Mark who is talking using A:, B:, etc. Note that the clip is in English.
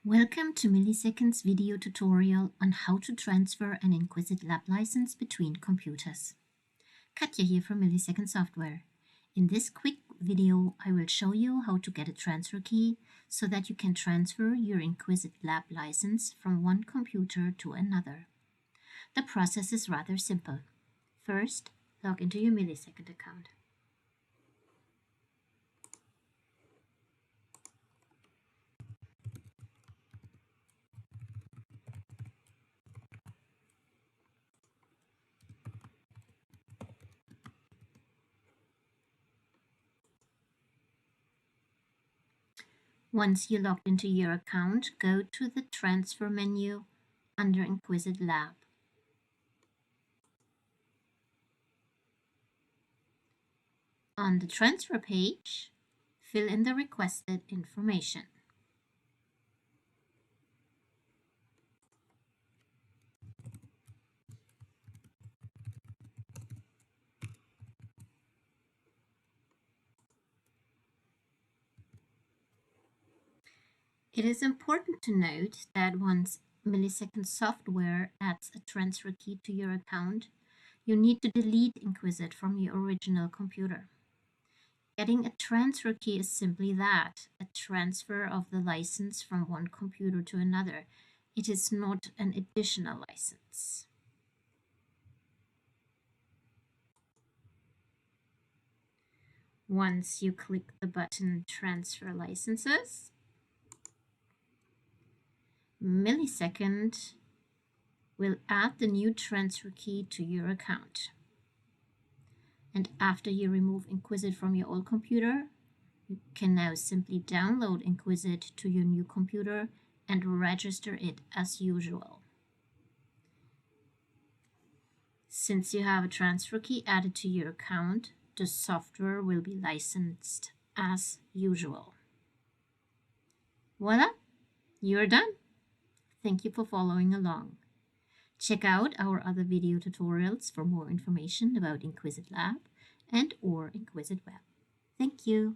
A: Welcome to Millisecond's video tutorial on how to transfer an Inquisit Lab license between computers. Katja here from Millisecond Software. In this quick video, I will show you how to get a transfer key so that you can transfer your Inquisit Lab license from one computer to another. The process is rather simple. First, log into your Millisecond account. Once you're logged into your account, go to the Transfer menu under Inquisit Lab. On the transfer page, fill in the requested information. It is important to note that once Millisecond Software adds a transfer key to your account, you need to delete Inquisit from your original computer. Getting a transfer key is simply that, a transfer of the license from one computer to another. It is not an additional license. Once you click the button Transfer Licenses, Millisecond will add the new transfer key to your account. And after you remove Inquisit from your old computer, you can now simply download Inquisit to your new computer and register it as usual. Since you have a transfer key added to your account, the software will be licensed as usual. Voila, you're done. Thank you for following along. Check out our other video tutorials for more information about Inquisit Lab and/or Inquisit Web. Thank you.